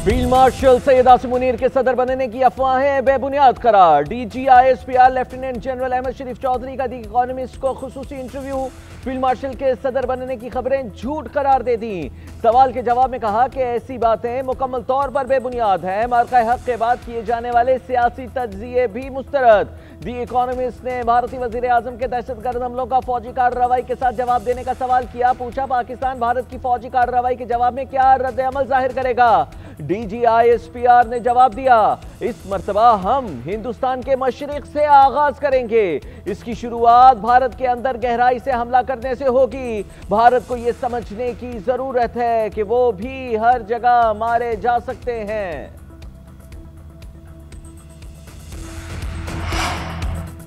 Field marshal Syed Asim Munir के सदर बनने की अफवाहें बेबुनियाद करार। DG ISPR lieutenant general Ahmed Sharif Chaudhry का दी इकोनॉमिस्ट को खुसूसी इंटरव्यू। फील्ड मार्शल के सदर बनने की खबरें झूठ करार दे दी। सवाल के जवाब में कहा कि ऐसी बातें मुकम्मल तौर पर बेबुनियाद हैं। मार्का हक के बाद किए जाने वाले सियासी तज्जिए भी मुस्तरद। दी इकोनॉमिस्ट ने भारतीय वजीर आजम के दहशतगर्द हमलों का फौजी कार्रवाई के साथ जवाब देने का सवाल किया। पूछा, पाकिस्तान भारत की फौजी कार्रवाई के जवाब में क्या रद्द अमल जाहिर करेगा। डीजी ISPR ने जवाब दिया, इस मर्तबा हम हिंदुस्तान के मशरिक से आगाज करेंगे। इसकी शुरुआत भारत के अंदर गहराई से हमला करने से होगी। भारत को यह समझने की जरूरत है कि वो भी हर जगह मारे जा सकते हैं।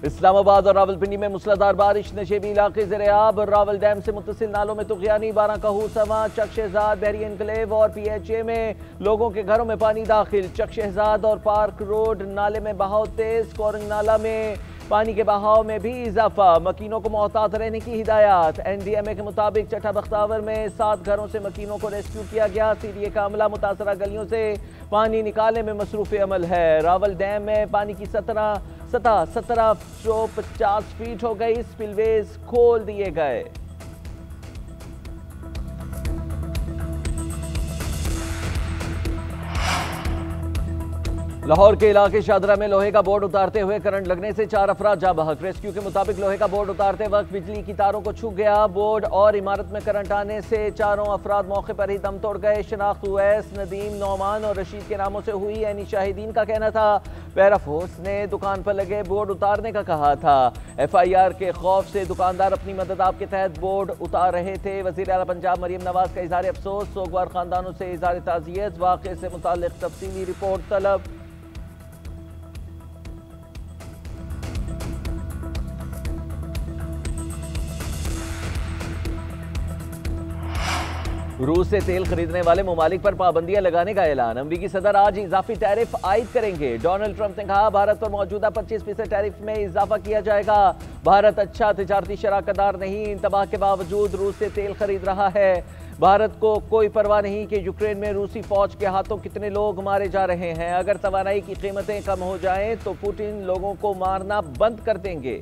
इस्लामाबाद और रावलपिंडी में मूसलाधार बारिश, नशेबी इलाके ज़ेर-ए-आब। रावल डैम से मुत्तसिल नालों में तुग़यानी, बाराकहू, सवा, चक शहजाद, बहरी एनक्लेव और PHA में लोगों के घरों में पानी दाखिल। चक शहजाद और पार्क रोड नाले में बहाव तेज। कोरंग नाला में पानी के बहाव में भी इजाफा। मकीनों को मोहतात रहने की हिदायत। NDMA के मुताबिक चट्टा बख्तावर में 7 घरों से मकीनों को रेस्क्यू किया गया। CDA का अमला मुतासरा गलियों से पानी निकालने में मसरूफ अमल है। रावल डैम में पानी की सतह 1750 फीट हो गई। स्पिलवेज खोल दिए गए। लाहौर के इलाके शादरा में लोहे का बोर्ड उतारते हुए करंट लगने से 4 अफराद जाँ बहक। रेस्क्यू के मुताबिक लोहे का बोर्ड उतारते वक्त बिजली की तारों को छू गया। बोर्ड और इमारत में करंट आने से चारों अफराद मौके पर ही दम तोड़ गए। शनाख्त उवैस, नदीम, नौमान और रशीद के नामों से हुई। यानी शाहिदीन का कहना था पैरा फोर्स ने दुकान पर लगे बोर्ड उतारने का कहा था। FIR के खौफ से दुकानदार अपनी मदद आपके तहत बोर्ड उतार रहे थे। वज़ीर आला पंजाब मरियम नवाज का इज़हार अफसोस। सोगवार खानदानों से इज़हार ताज़ियत। वाक़े से मुताल्लिक़ तफसीली रिपोर्ट तलब। रूस से तेल खरीदने वाले ममालिक पर पाबंदियां लगाने का ऐलान। अमरीकी सदर आज इजाफी टैरिफ आयद करेंगे। डोनाल्ड ट्रंप ने कहा, भारत पर मौजूदा 25% टैरिफ में इजाफा किया जाएगा। भारत अच्छा तिजारती शराकतदार नहीं, इंतबाह के बावजूद रूस से तेल खरीद रहा है। भारत को कोई परवाह नहीं कि यूक्रेन में रूसी फौज के हाथों कितने लोग मारे जा रहे हैं। अगर तवानाई की कीमतें कम हो जाएं तो पुतिन लोगों को मारना बंद कर देंगे।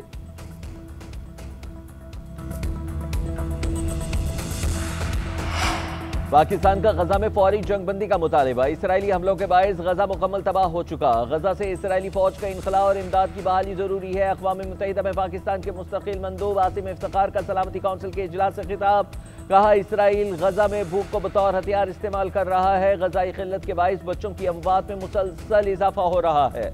पाकिस्तान का गजा में फौरी जंगबंदी का मुतालिबा। इसराइली हमलों के बायस गजा मुकम्मल तबाह हो चुका। गजा से इसराइली फौज का इनखला और इमदाद की बहाली जरूरी है। अक़वाम मुत्तहिदा में पाकिस्तान के मुस्तकिल मंदूब आसिम इफ्तिखार का सलामती काउंसिल के इजलास से खिताब। कहा, इसराइल गजा में भूख को बतौर हथियार इस्तेमाल कर रहा है। गजाई किल्लत के बायस बच्चों की अमवात में मुसलसल इजाफा हो रहा है।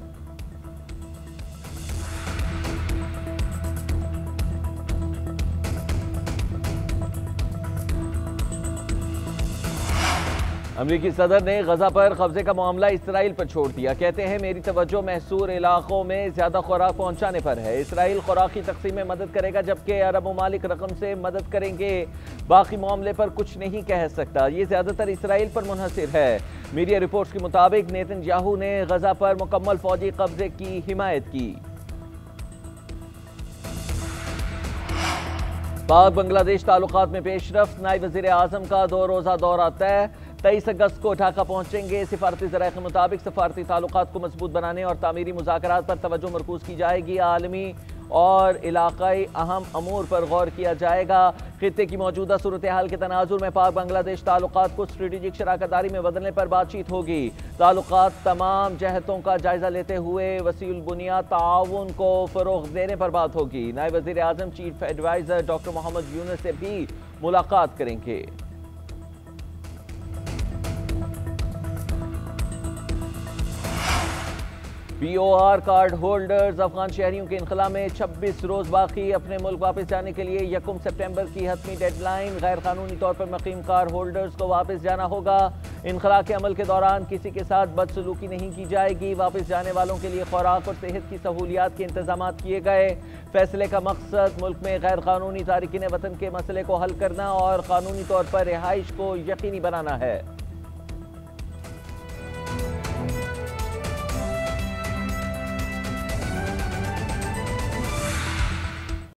अमरीकी सदर ने गजा पर कब्जे का मामला इसराइल पर छोड़ दिया। कहते हैं, मेरी तवज्जो महसूर इलाकों में ज्यादा खुराक पहुंचाने पर है। इसराइल खुराक की तकसीम में मदद करेगा, जबकि अरब ममालिक रकम से मदद करेंगे। बाकी मामले पर कुछ नहीं कह सकता। ये ज्यादातर इसराइल पर मुनहसिर है। मीडिया रिपोर्ट्स के मुताबिक नेतन्याहू ने गजा पर मुकम्मल फौजी कब्जे की हिमायत की। पाक बांग्लादेश ताल्लुकात में पेशरफ्त। नायब वज़ीर आज़म का 2 रोज़ा दौरा तय। 23 अगस्त को ढाका पहुंचेंगे। सिफारती ज़राए के मुताबिक सफारती ताल्लुकात को मजबूत बनाने और तामीरी मुज़ाकरात पर तवज्जो मरकूज़ की जाएगी। आलमी और इलाकाई अहम अमूर पर गौर किया जाएगा। खित्ते की मौजूदा सूरत हाल के तनाजुर में पाक बांग्लादेश ताल्लुकात को स्ट्रेटेजिक शराकतदारी में बदलने पर बातचीत होगी। ताल्लुकात तमाम जहतों का जायजा लेते हुए वसीउल बुनियाद ताउन को फ़रोग़ देने पर बात होगी। नायब वज़ीर आज़म chief adviser doctor Mohammad Yunus से भी मुलाकात करेंगे। POR card holders. अफगान शहरियों के इनखला में 26 रोज बाकी। अपने मुल्क वापस जाने के लिए 1 सितंबर की हतमी डेडलाइन। गैर कानूनी तौर पर मकीम कार्ड होल्डर्स को वापस जाना होगा। इनखला के अमल के दौरान किसी के साथ बदसलूकी नहीं की जाएगी। वापस जाने वालों के लिए खुराक और सेहत की सहूलियात के इंतजाम किए गए। फैसले का मकसद मुल्क में गैर कानूनी तारिकीन वतन के मसले को हल करना और कानूनी तौर पर रिहाइश को यकीनी बनाना है।